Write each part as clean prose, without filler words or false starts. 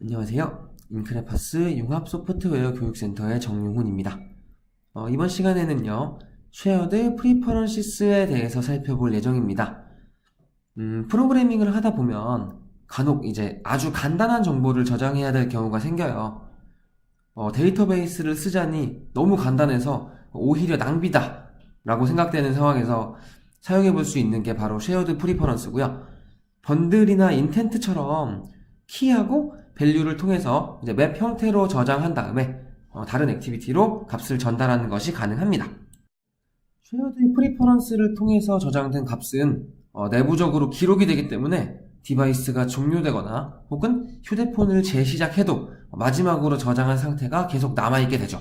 안녕하세요. 인크레파스 융합 소프트웨어 교육센터의 정용훈입니다. 이번 시간에는요, 쉐어드 프리퍼런시스에 대해서 살펴볼 예정입니다. 프로그래밍을 하다 보면 간혹 이제 아주 간단한 정보를 저장해야 될 경우가 생겨요. 데이터베이스를 쓰자니 너무 간단해서 오히려 낭비다 라고 생각되는 상황에서 사용해 볼 수 있는 게 바로 쉐어드 프리퍼런스고요. 번들이나 인텐트처럼 키하고 밸류를 통해서 이제 맵 형태로 저장한 다음에 다른 액티비티로 값을 전달하는 것이 가능합니다. 쉐어드 프리퍼런스를 통해서 저장된 값은 내부적으로 기록이 되기 때문에 디바이스가 종료되거나 혹은 휴대폰을 재시작해도 마지막으로 저장한 상태가 계속 남아있게 되죠.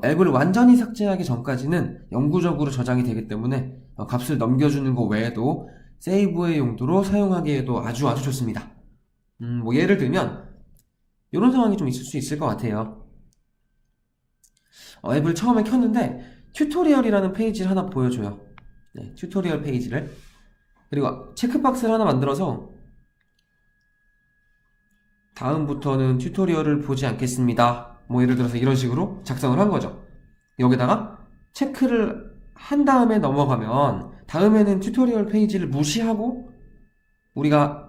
앱을 완전히 삭제하기 전까지는 영구적으로 저장이 되기 때문에 값을 넘겨주는 것 외에도 세이브의 용도로 사용하기에도 아주 좋습니다. 뭐 예를 들면 이런 상황이 좀 있을 수 있을 것 같아요. 앱을 처음에 켰는데 튜토리얼이라는 페이지를 하나 보여줘요. 네, 튜토리얼 페이지를. 그리고 체크박스를 하나 만들어서 다음부터는 튜토리얼을 보지 않겠습니다. 뭐 예를 들어서 이런 식으로 작성을 한 거죠. 여기다가 체크를 한 다음에 넘어가면 다음에는 튜토리얼 페이지를 무시하고 우리가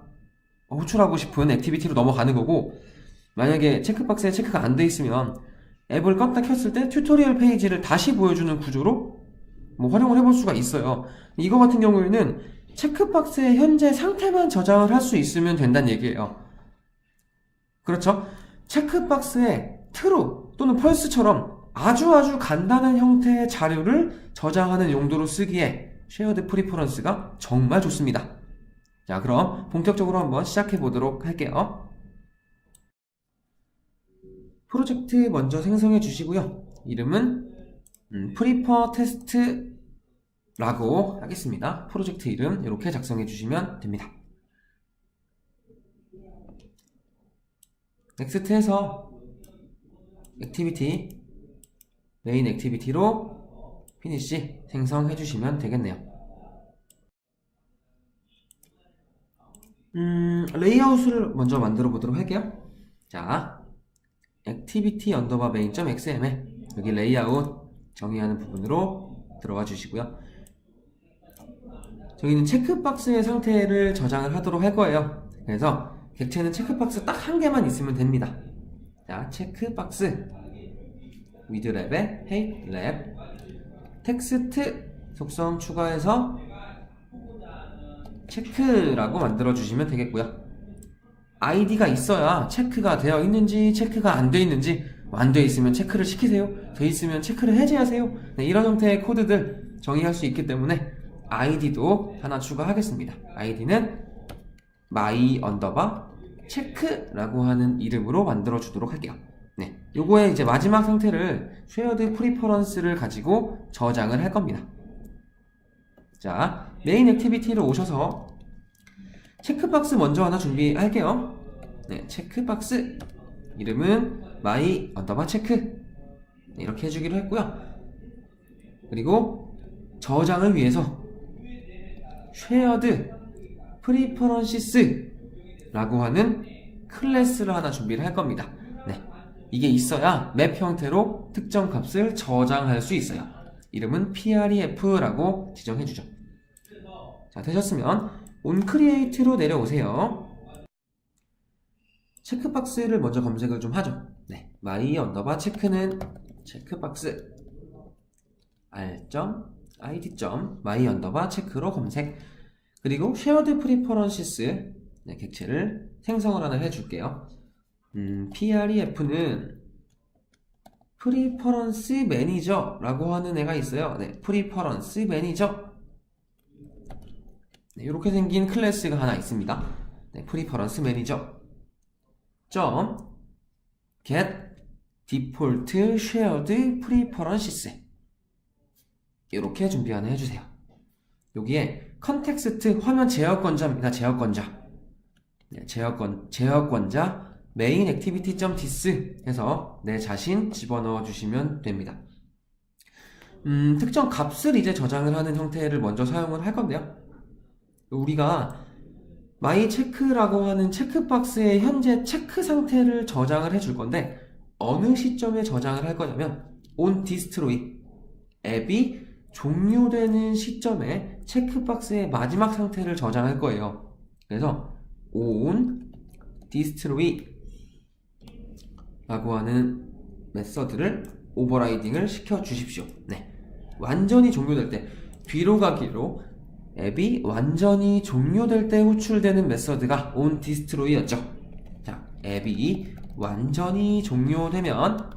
호출하고 싶은 액티비티로 넘어가는 거고, 만약에 체크박스에 체크가 안 돼 있으면 앱을 껐다 켰을 때 튜토리얼 페이지를 다시 보여주는 구조로 뭐 활용을 해볼 수가 있어요. 이거 같은 경우에는 체크박스의 현재 상태만 저장을 할 수 있으면 된다는 얘기예요. 그렇죠? 체크박스에 true 또는 false처럼 아주 간단한 형태의 자료를 저장하는 용도로 쓰기에 쉐어드 프리퍼런스가 정말 좋습니다. 자, 그럼 본격적으로 한번 시작해 보도록 할게요. 프로젝트 먼저 생성해 주시고요. 이름은 프리퍼 테스트라고 하겠습니다. 프로젝트 이름 이렇게 작성해 주시면 됩니다. 넥스트 해서 액티비티 메인 액티비티로 피니시 생성해 주시면 되겠네요. 레이아웃을 먼저 만들어 보도록 할게요. 자, activity underbar main.xml 여기 레이아웃 정의하는 부분으로 들어가 주시고요. 저기는 체크박스의 상태를 저장을 하도록 할 거예요. 그래서 객체는 체크박스 딱 한 개만 있으면 됩니다. 자, 체크박스 widLab에 heightlab 텍스트 속성 추가해서 체크라고 만들어 주시면 되겠고요. 아이디가 있어야 체크가 되어 있는지 체크가 안 되어 있는지, 안 되어 있으면 체크를 시키세요, 되어 있으면 체크를 해제하세요. 네, 이런 형태의 코드들 정의할 수 있기 때문에 아이디도 하나 추가하겠습니다. 아이디는 my underbar 체크라고 하는 이름으로 만들어 주도록 할게요. 네, 요거의 이제 마지막 상태를 쉐어드 프리퍼런스를 가지고 저장을 할 겁니다. 자, 메인 액티비티로 오셔서 체크박스 먼저 하나 준비할게요. 네, 체크박스 이름은 my underbar 체크 네, 이렇게 해주기로 했고요. 그리고 저장을 위해서 shared preferences 라고 하는 클래스를 하나 준비를 할 겁니다. 네, 이게 있어야 맵 형태로 특정 값을 저장할 수 있어요. 이름은 pref라고 지정해주죠. 자, 되셨으면 onCreate로 내려오세요. 체크박스를 먼저 검색을 좀 하죠. 네, my underbar 체크는 체크박스 r.id.my underbar 체크로 검색. 그리고 shared preferences 네, 객체를 생성을 하나 해줄게요. pref는 preference manager라고 하는 애가 있어요. 네, preference manager 네, 이렇게 생긴 클래스가 하나 있습니다. 네, preference manager get default shared preferences 이렇게 준비 하나 해주세요. 여기에 컨텍스트 화면 제어권자입니다. 제어권자 네, 제어권자 main activity.this 해서 내 자신 집어넣어 주시면 됩니다. 특정 값을 이제 저장을 하는 형태를 먼저 사용을 할 건데요. 우리가 my check라고 하는 체크박스의 현재 체크 상태를 저장을 해줄 건데 어느 시점에 저장을 할 거냐면 on destroy 앱이 종료되는 시점에 체크박스의 마지막 상태를 저장할 거예요. 그래서 on destroy 라고 하는 메서드를 오버라이딩을 시켜 주십시오. 네. 완전히 종료될 때 뒤로 가기로 앱이 완전히 종료될 때 호출되는 메서드가 on destroy였죠. 자, 앱이 완전히 종료되면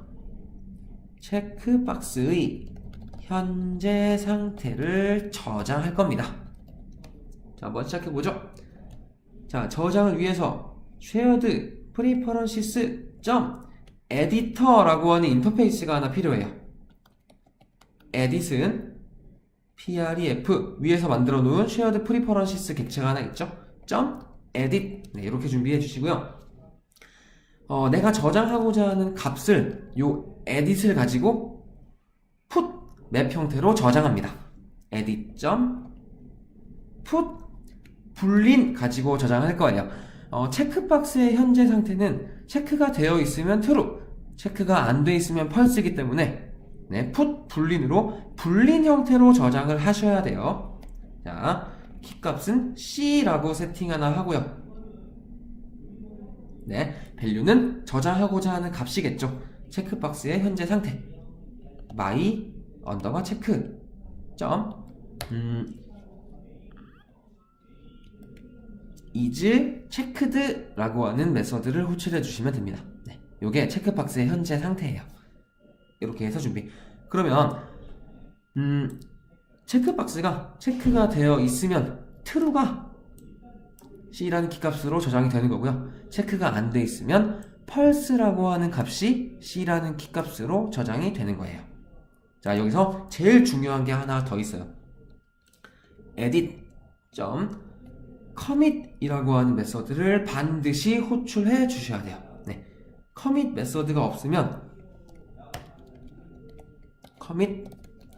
체크박스의 현재 상태를 저장할 겁니다. 자, 한번 시작해보죠. 자, 저장을 위해서 shared preferences editor라고 하는 인터페이스가 하나 필요해요. edit은 pref 위에서 만들어 놓은 shared preferences 객체가 하나 있죠. .edit 네, 이렇게 준비해 주시고요. 내가 저장하고자 하는 값을 요 edit을 가지고 put 맵 형태로 저장합니다. edit.put 불린 가지고 저장할 거예요. 체크박스의 현재 상태는 체크가 되어 있으면 true, 체크가 안 돼 있으면 false이기 때문에 네, put 불린으로 불린 형태로 저장을 하셔야 돼요. 자, 키값은 C라고 세팅 하나 하고요. 네, value는 저장하고자 하는 값이겠죠. 체크박스의 현재 상태 my check is checked라고 하는 메서드를 호출해 주시면 됩니다. 네, 요게 체크박스의 현재 상태예요. 이렇게 해서 준비. 그러면 체크박스가 체크가 되어 있으면 true가 C라는 키값으로 저장이 되는 거고요. 체크가 안 돼 있으면 false라고 하는 값이 C라는 키값으로 저장이 되는 거예요. 자, 여기서 제일 중요한 게 하나 더 있어요. edit.commit이라고 하는 메서드를 반드시 호출해 주셔야 돼요. 네, commit 메서드가 없으면 commit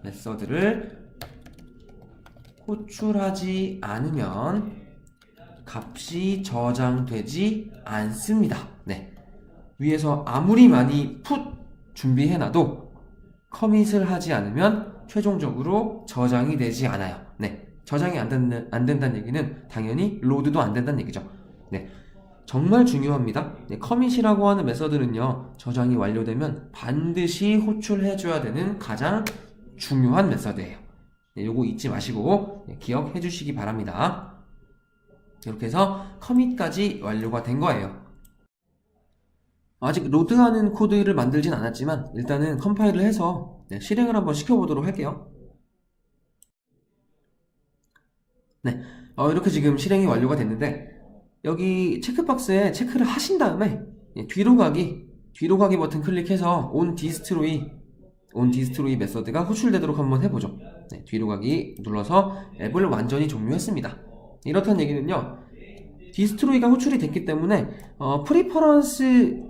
메서드를 호출하지 않으면 값이 저장되지 않습니다. 네, 위에서 아무리 많이 put 준비해놔도 커밋을 하지 않으면 최종적으로 저장이 되지 않아요. 네, 저장이 안 된다는 얘기는 당연히 로드도 안 된다는 얘기죠. 네, 정말 중요합니다. 네, 커밋이라고 하는 메서드는요, 저장이 완료되면 반드시 호출해줘야 되는 가장 중요한 메서드예요. 네, 요거 잊지 마시고 네, 기억해 주시기 바랍니다. 이렇게 해서 커밋까지 완료가 된 거예요. 아직 로드하는 코드를 만들진 않았지만 일단은 컴파일을 해서 네, 실행을 한번 시켜보도록 할게요. 네, 이렇게 지금 실행이 완료가 됐는데 여기 체크박스에 체크를 하신 다음에 뒤로 가기 버튼 클릭해서 on destroy 메서드가 호출되도록 한번 해보죠. 네, 뒤로 가기 눌러서 앱을 완전히 종료했습니다. 이렇다는 얘기는요, destroy가 호출이 됐기 때문에 preference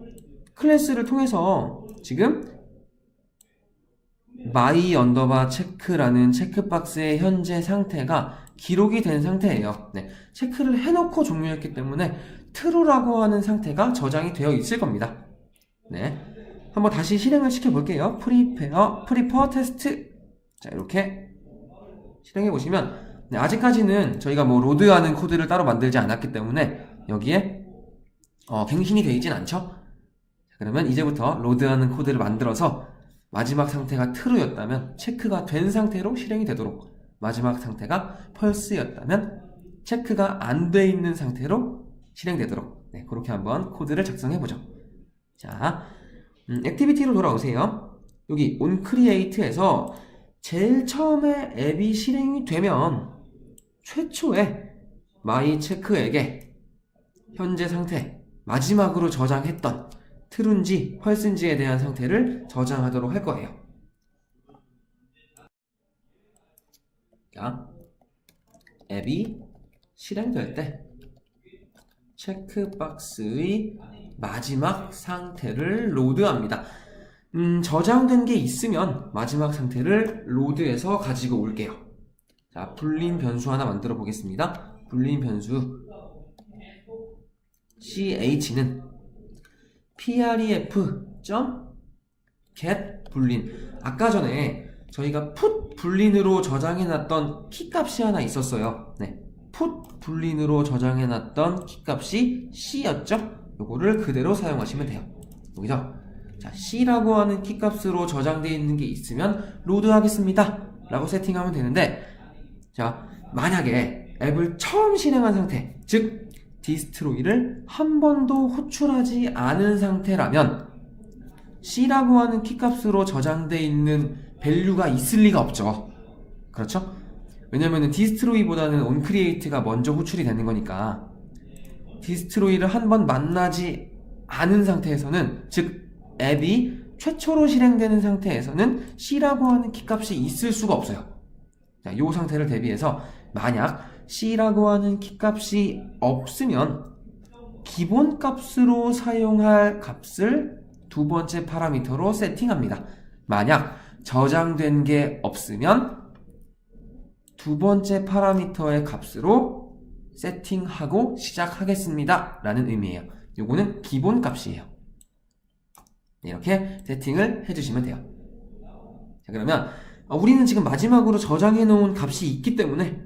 클래스를 통해서 지금 my check라는 체크박스의 현재 상태가 기록이 된 상태예요. 네, 체크를 해놓고 종료했기 때문에 true라고 하는 상태가 저장이 되어 있을 겁니다. 네, 한번 다시 실행을 시켜볼게요. prepare test. 자, 이렇게 실행해 보시면 네, 아직까지는 저희가 뭐 로드하는 코드를 따로 만들지 않았기 때문에 여기에 갱신이 되어 있진 않죠. 그러면 이제부터 로드하는 코드를 만들어서 마지막 상태가 true였다면 체크가 된 상태로 실행이 되도록, 마지막 상태가 false였다면 체크가 안 돼 있는 상태로 실행되도록 네, 그렇게 한번 코드를 작성해보죠. 자, 액티비티로 돌아오세요. 여기 onCreate에서 제일 처음에 앱이 실행이 되면 최초에 mycheck에게 현재 상태, 마지막으로 저장했던 true인지 false인지에 대한 상태를 저장하도록 할 거예요. 자, 앱이 실행될 때 체크박스의 마지막 상태를 로드합니다. 저장된 게 있으면 마지막 상태를 로드해서 가지고 올게요. 자, 불린 변수 하나 만들어 보겠습니다. 불린 변수 ch는 pref.get boolean. 아까 전에 저희가 put boolean으로 저장해놨던 키값이 하나 있었어요. 네, put boolean으로 저장해놨던 키값이 c였죠? 요거를 그대로 사용하시면 돼요. 여기죠? 자, c라고 하는 키값으로 저장되어 있는 게 있으면 로드하겠습니다 라고 세팅하면 되는데, 자, 만약에 앱을 처음 실행한 상태, 즉 디스트로이를 한 번도 호출하지 않은 상태라면 c라고 하는 키값으로 저장되어 있는 밸류가 있을 리가 없죠. 그렇죠? 왜냐면은 디스트로이보다는 onCreate가 먼저 호출이 되는 거니까, 디스트로이를 한 번 만나지 않은 상태에서는, 즉 앱이 최초로 실행되는 상태에서는 c라고 하는 키값이 있을 수가 없어요. 자, 이 상태를 대비해서 만약 c라고 하는 키값이 없으면 기본값으로 사용할 값을 두 번째 파라미터로 세팅합니다. 만약 저장된 게 없으면 두 번째 파라미터의 값으로 세팅하고 시작하겠습니다 라는 의미예요. 요거는 기본값이에요. 이렇게 세팅을 해주시면 돼요. 자, 그러면 우리는 지금 마지막으로 저장해 놓은 값이 있기 때문에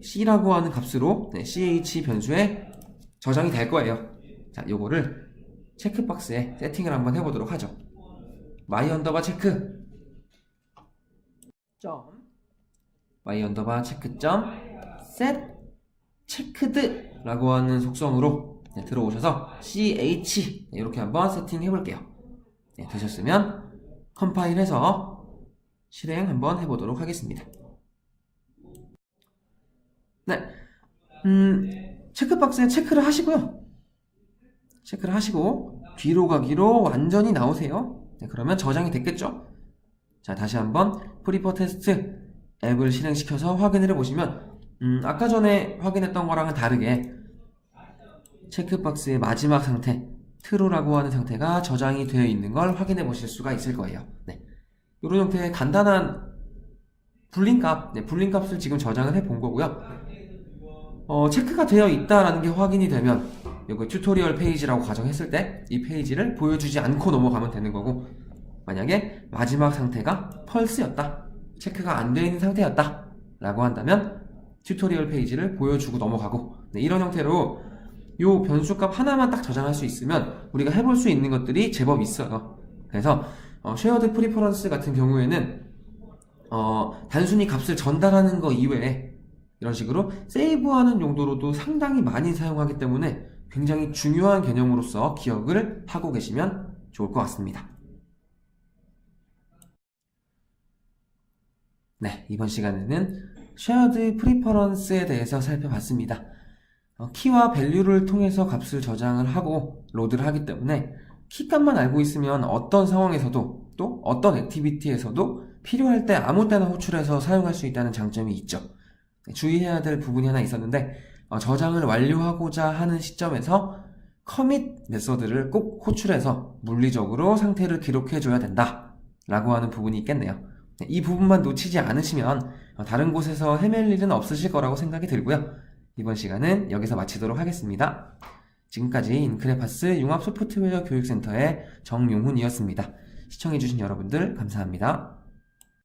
c라고 하는 값으로 ch 변수에 저장이 될 거예요. 자, 요거를 체크박스에 세팅을 한번 해보도록 하죠. my_check my_check set checked라고 하는 속성으로 들어오셔서 ch 이렇게 한번 세팅해 볼게요. 되셨으면 컴파일해서 실행 한번 해보도록 하겠습니다. 네, 체크박스에 체크를 하시고요. 체크를 하시고 뒤로 가기로 완전히 나오세요. 네, 그러면 저장이 됐겠죠? 자, 다시 한번 프리퍼 테스트 앱을 실행시켜서 확인을 해보시면 아까 전에 확인했던 거랑은 다르게 체크박스의 마지막 상태, true라고 하는 상태가 저장이 되어 있는 걸 확인해 보실 수가 있을 거예요. 네, 이런 형태의 간단한 불린값, 불린값을 지금 저장을 해 본 거고요. 체크가 되어 있다라는 게 확인이 되면 여기 튜토리얼 페이지라고 가정했을 때 이 페이지를 보여주지 않고 넘어가면 되는 거고, 만약에 마지막 상태가 펄스였다, 체크가 안 되어 있는 상태였다 라고 한다면 튜토리얼 페이지를 보여주고 넘어가고, 이런 형태로 요 변수값 하나만 딱 저장할 수 있으면 우리가 해볼 수 있는 것들이 제법 있어요. 그래서 쉐어드 프리퍼런스 같은 경우에는 단순히 값을 전달하는 거 이외에 이런 식으로 세이브하는 용도로도 상당히 많이 사용하기 때문에 굉장히 중요한 개념으로서 기억을 하고 계시면 좋을 것 같습니다. 네, 이번 시간에는 쉐어드 프리퍼런스에 대해서 살펴봤습니다. 키와 밸류를 통해서 값을 저장을 하고 로드를 하기 때문에 키값만 알고 있으면 어떤 상황에서도 또 어떤 액티비티에서도 필요할 때 아무 때나 호출해서 사용할 수 있다는 장점이 있죠. 주의해야 될 부분이 하나 있었는데, 저장을 완료하고자 하는 시점에서 커밋 메서드를 꼭 호출해서 물리적으로 상태를 기록해줘야 된다 라고 하는 부분이 있겠네요. 이 부분만 놓치지 않으시면 다른 곳에서 헤맬 일은 없으실 거라고 생각이 들고요. 이번 시간은 여기서 마치도록 하겠습니다. 지금까지 인크레파스 융합 소프트웨어 교육센터의 정용훈이었습니다. 시청해주신 여러분들 감사합니다.